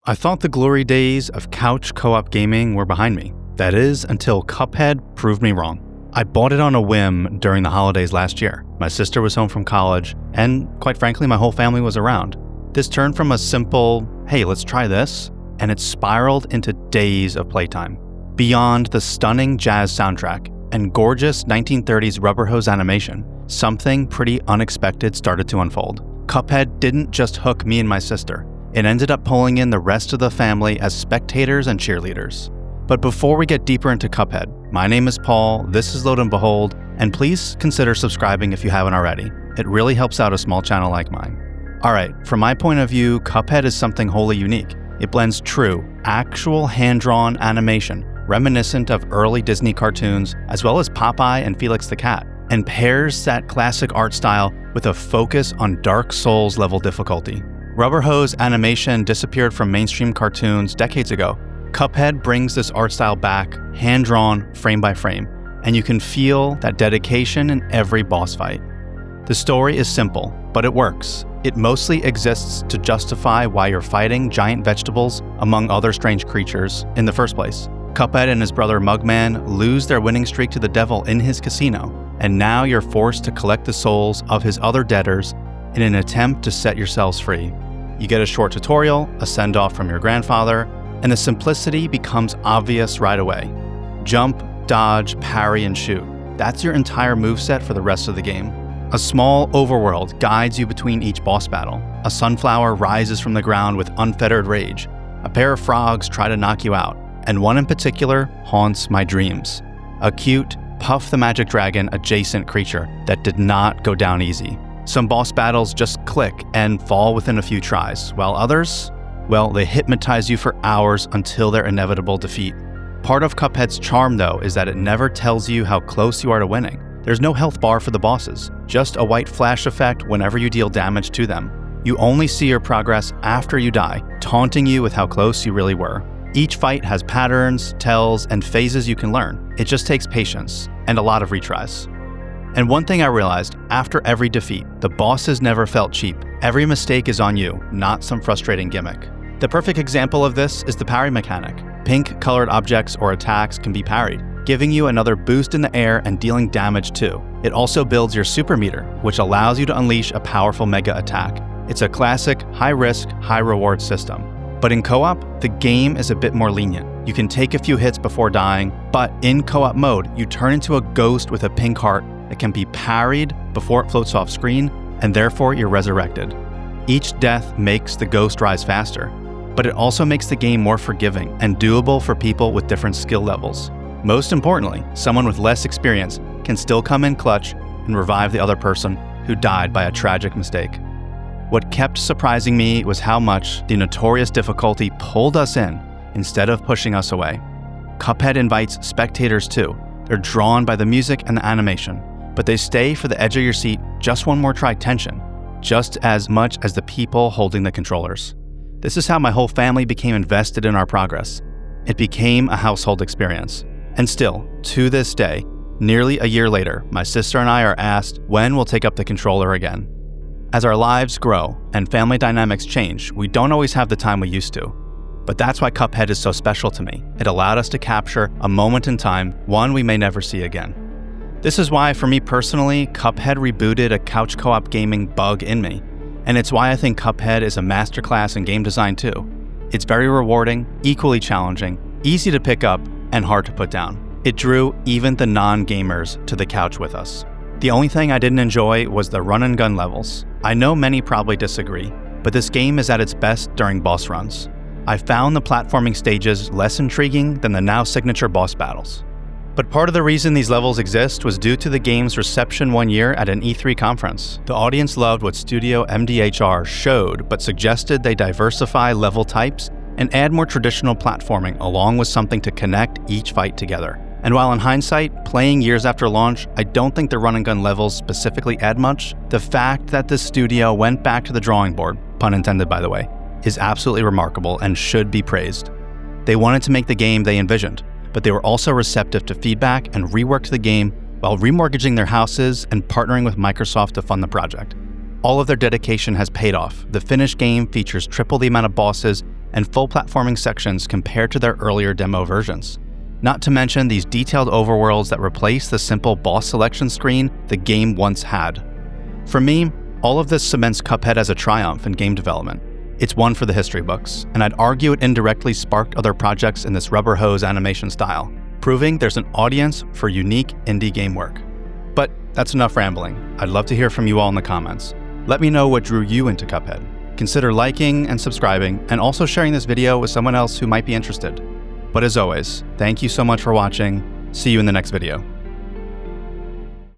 I thought the glory days of couch co-op gaming were behind me. That is, until Cuphead proved me wrong. I bought it on a whim during the holidays last year. My sister was home from college, and quite frankly, my whole family was around. This turned from a simple, hey, let's try this, and it spiraled into days of playtime. Beyond the stunning jazz soundtrack and gorgeous 1930s rubber hose animation, something pretty unexpected started to unfold. Cuphead didn't just hook me and my sister. It ended up pulling in the rest of the family as spectators and cheerleaders. But before we get deeper into Cuphead, my name is Paul, this is Load and Behold, and please consider subscribing if you haven't already. It really helps out a small channel like mine. Alright, from my point of view, Cuphead is something wholly unique. It blends true, actual hand-drawn animation, reminiscent of early Disney cartoons, as well as Popeye and Felix the Cat, and pairs that classic art style with a focus on Dark Souls level difficulty. Rubber hose animation disappeared from mainstream cartoons decades ago. Cuphead brings this art style back, hand-drawn, frame by frame, and you can feel that dedication in every boss fight. The story is simple, but it works. It mostly exists to justify why you're fighting giant vegetables, among other strange creatures, in the first place. Cuphead and his brother Mugman lose their winning streak to the devil in his casino, and now you're forced to collect the souls of his other debtors in an attempt to set yourselves free. You get a short tutorial, a send-off from your grandfather, and the simplicity becomes obvious right away. Jump, dodge, parry, and shoot. That's your entire moveset for the rest of the game. A small overworld guides you between each boss battle. A sunflower rises from the ground with unfettered rage. A pair of frogs try to knock you out, and one in particular haunts my dreams. A cute, Puff the Magic Dragon adjacent creature that did not go down easy. Some boss battles just click and fall within a few tries, while others, well, they hypnotize you for hours until their inevitable defeat. Part of Cuphead's charm, though, is that it never tells you how close you are to winning. There's no health bar for the bosses, just a white flash effect whenever you deal damage to them. You only see your progress after you die, taunting you with how close you really were. Each fight has patterns, tells, and phases you can learn. It just takes patience, and a lot of retries. And one thing I realized, after every defeat, the bosses never felt cheap. Every mistake is on you, not some frustrating gimmick. The perfect example of this is the parry mechanic. Pink-colored objects or attacks can be parried, giving you another boost in the air and dealing damage too. It also builds your super meter, which allows you to unleash a powerful mega attack. It's a classic high-risk, high-reward system. But in co-op, the game is a bit more lenient. You can take a few hits before dying, but in co-op mode, you turn into a ghost with a pink heart that can be parried before it floats off screen, and therefore you're resurrected. Each death makes the ghost rise faster, but it also makes the game more forgiving and doable for people with different skill levels. Most importantly, someone with less experience can still come in clutch and revive the other person who died by a tragic mistake. What kept surprising me was how much the notorious difficulty pulled us in instead of pushing us away. Cuphead invites spectators too. They're drawn by the music and the animation, but they stay for the edge of your seat just one more try tension, just as much as the people holding the controllers. This is how my whole family became invested in our progress. It became a household experience. And still, to this day, nearly a year later, my sister and I are asked when we'll take up the controller again. As our lives grow and family dynamics change, we don't always have the time we used to. But that's why Cuphead is so special to me. It allowed us to capture a moment in time, one we may never see again. This is why, for me personally, Cuphead rebooted a couch co-op gaming bug in me. And it's why I think Cuphead is a masterclass in game design too. It's very rewarding, equally challenging, easy to pick up, and hard to put down. It drew even the non-gamers to the couch with us. The only thing I didn't enjoy was the run-and-gun levels. I know many probably disagree, but this game is at its best during boss runs. I found the platforming stages less intriguing than the now signature boss battles. But part of the reason these levels exist was due to the game's reception one year at an E3 conference. The audience loved what studio MDHR showed, but suggested they diversify level types and add more traditional platforming along with something to connect each fight together. And while in hindsight, playing years after launch, I don't think the run-and-gun levels specifically add much, the fact that the studio went back to the drawing board, pun intended by the way, is absolutely remarkable and should be praised. They wanted to make the game they envisioned, but they were also receptive to feedback and reworked the game while remortgaging their houses and partnering with Microsoft to fund the project. All of their dedication has paid off. The finished game features triple the amount of bosses and full platforming sections compared to their earlier demo versions. Not to mention these detailed overworlds that replace the simple boss selection screen the game once had. For me, all of this cements Cuphead as a triumph in game development. It's one for the history books, and I'd argue it indirectly sparked other projects in this rubber hose animation style, proving there's an audience for unique indie game work. But that's enough rambling. I'd love to hear from you all in the comments. Let me know what drew you into Cuphead. Consider liking and subscribing, and also sharing this video with someone else who might be interested. But as always, thank you so much for watching. See you in the next video.